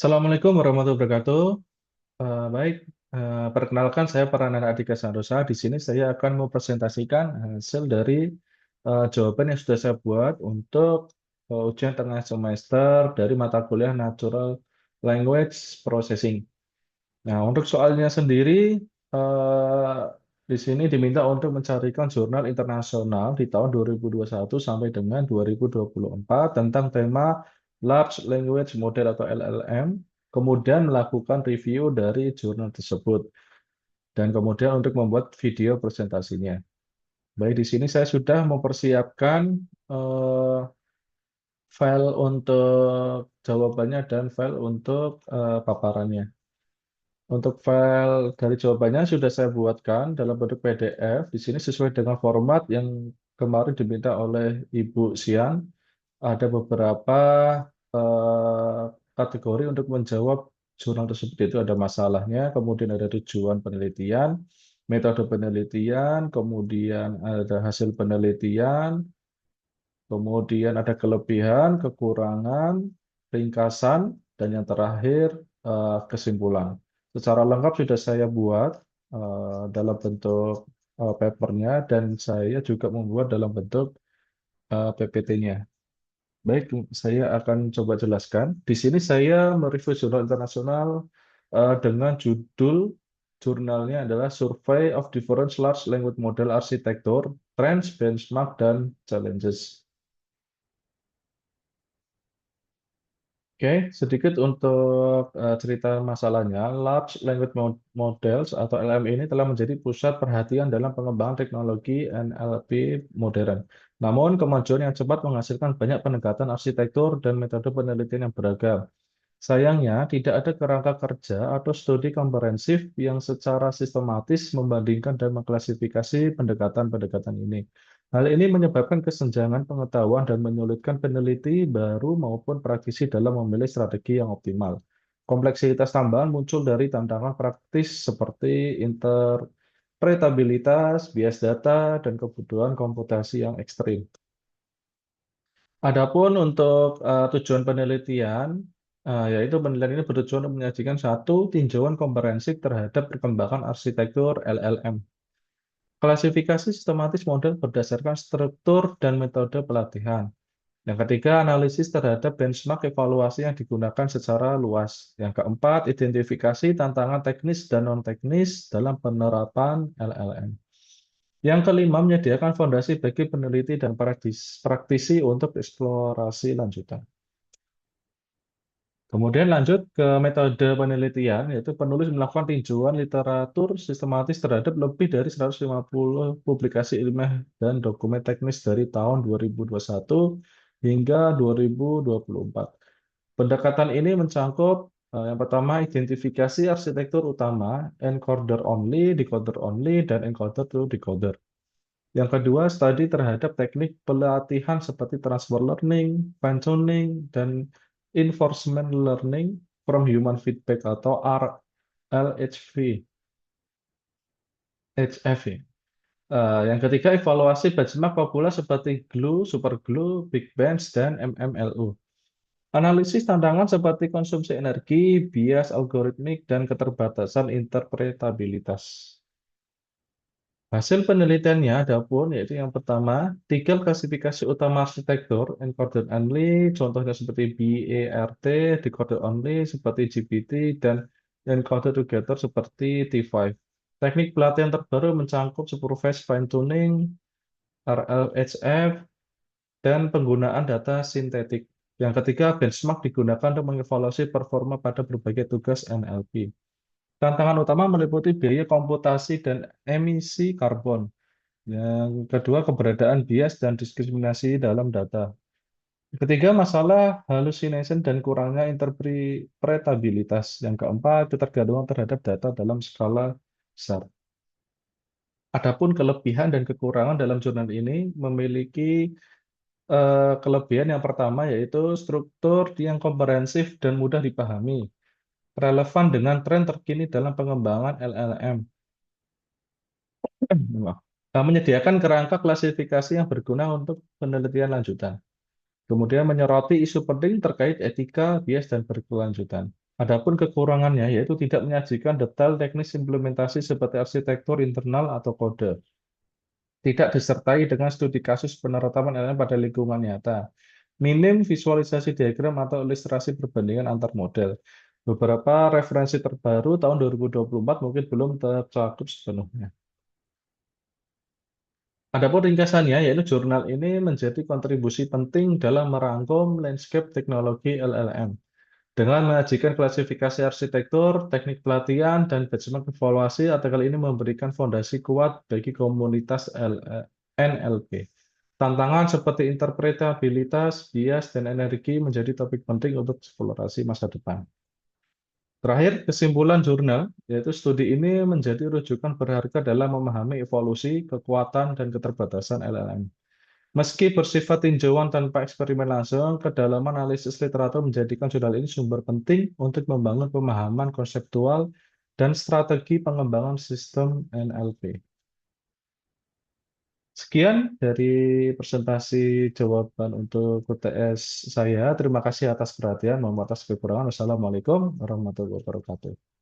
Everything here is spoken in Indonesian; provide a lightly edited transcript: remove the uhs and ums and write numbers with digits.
Assalamualaikum warahmatullahi wabarakatuh. Baik, perkenalkan saya Prananda Adhika Santosa. Di sini saya akan mempresentasikan hasil dari jawaban yang sudah saya buat untuk ujian tengah semester dari mata kuliah Natural Language Processing. Nah, untuk soalnya sendiri, eh, di sini diminta untuk mencarikan jurnal internasional di tahun 2021 sampai dengan 2024 tentang tema Large Language Model atau LLM, kemudian melakukan review dari jurnal tersebut, dan kemudian untuk membuat video presentasinya. Baik, di sini saya sudah mempersiapkan eh, file untuk jawabannya dan file untuk paparannya. Untuk file dari jawabannya sudah saya buatkan dalam bentuk PDF. Di sini sesuai dengan format yang kemarin diminta oleh Ibu Sian. Ada beberapa eh, kategori untuk menjawab jurnal tersebut, yaitu ada masalahnya, kemudian ada tujuan penelitian, metode penelitian, kemudian ada hasil penelitian, kemudian ada kelebihan, kekurangan, ringkasan, dan yang terakhir kesimpulan. Secara lengkap sudah saya buat dalam bentuk papernya, dan saya juga membuat dalam bentuk PPT-nya. Baik, saya akan coba jelaskan. Di sini saya mereview jurnal internasional dengan judul jurnalnya adalah Survey of Different Large Language Model Architecture, Trends, Benchmark, dan Challenges. Oke, sedikit untuk cerita masalahnya. Large Language Models atau LLM ini telah menjadi pusat perhatian dalam pengembangan teknologi NLP modern. Namun, kemajuan yang cepat menghasilkan banyak pendekatan arsitektur dan metode penelitian yang beragam. Sayangnya, tidak ada kerangka kerja atau studi komprehensif yang secara sistematis membandingkan dan mengklasifikasi pendekatan-pendekatan ini. Hal ini menyebabkan kesenjangan pengetahuan dan menyulitkan peneliti baru maupun praktisi dalam memilih strategi yang optimal. Kompleksitas tambahan muncul dari tantangan praktis seperti interpretabilitas, bias data, dan kebutuhan komputasi yang ekstrim. Adapun untuk tujuan penelitian, yaitu penelitian ini bertujuan untuk menyajikan satu tinjauan komprehensif terhadap perkembangan arsitektur LLM. Klasifikasi sistematis model berdasarkan struktur dan metode pelatihan. Yang ketiga, analisis terhadap benchmark evaluasi yang digunakan secara luas. Yang keempat, identifikasi tantangan teknis dan non-teknis dalam penerapan LLM. Yang kelima, menyediakan fondasi bagi peneliti dan praktisi untuk eksplorasi lanjutan. Kemudian lanjut ke metode penelitian, yaitu penulis melakukan tinjauan literatur sistematis terhadap lebih dari 150 publikasi ilmiah dan dokumen teknis dari tahun 2021 hingga 2024. Pendekatan ini mencangkup yang pertama, identifikasi arsitektur utama, encoder only, decoder only, dan encoder to decoder. Yang kedua, studi terhadap teknik pelatihan seperti transfer learning, fine-tuning, dan Enforcement Learning from Human Feedback atau RLHF. HF. Yang ketiga, evaluasi benchmark populer seperti GLUE, SuperGLUE, Big Bench, dan MMLU. Analisis tantangan seperti konsumsi energi, bias algoritmik, dan keterbatasan interpretabilitas. Hasil penelitiannya ada pun, yaitu yang pertama, tiga klasifikasi utama arsitektur, encoded only, contohnya seperti BERT, decoded only seperti GPT, dan encoded together seperti T5. Teknik pelatihan terbaru mencangkup supervised fine-tuning, RLHF, dan penggunaan data sintetik. Yang ketiga, benchmark digunakan untuk mengevaluasi performa pada berbagai tugas NLP. Tantangan utama meliputi biaya komputasi dan emisi karbon. Yang kedua, keberadaan bias dan diskriminasi dalam data. Yang ketiga, masalah hallucination dan kurangnya interpretabilitas. Yang keempat, ketergantungan terhadap data dalam skala besar. Adapun kelebihan dan kekurangan dalam jurnal ini memiliki kelebihan yang pertama, yaitu struktur yang komprehensif dan mudah dipahami, relevan dengan tren terkini dalam pengembangan LLM. Menyediakan kerangka klasifikasi yang berguna untuk penelitian lanjutan. Kemudian menyoroti isu penting terkait etika, bias, dan berkelanjutan. Adapun kekurangannya yaitu tidak menyajikan detail teknis implementasi seperti arsitektur internal atau kode. Tidak disertai dengan studi kasus penerapan LLM pada lingkungan nyata. Minim visualisasi diagram atau ilustrasi perbandingan antar model. Beberapa referensi terbaru tahun 2024 mungkin belum tercakup sepenuhnya. Adapun ringkasannya, yaitu jurnal ini menjadi kontribusi penting dalam merangkum landscape teknologi LLM. Dengan menyajikan klasifikasi arsitektur, teknik pelatihan, dan benchmark evaluasi, artikel ini memberikan fondasi kuat bagi komunitas NLP. Tantangan seperti interpretabilitas, bias, dan energi menjadi topik penting untuk eksplorasi masa depan. Terakhir, kesimpulan jurnal, yaitu studi ini menjadi rujukan berharga dalam memahami evolusi, kekuatan, dan keterbatasan LLM. Meski bersifat tinjauan tanpa eksperimen langsung, kedalaman analisis literatur menjadikan jurnal ini sumber penting untuk membangun pemahaman konseptual dan strategi pengembangan sistem NLP. Sekian dari presentasi jawaban untuk UTS saya. Terima kasih atas perhatian. Mohon maaf atas kekurangan. Wassalamualaikum warahmatullahi wabarakatuh.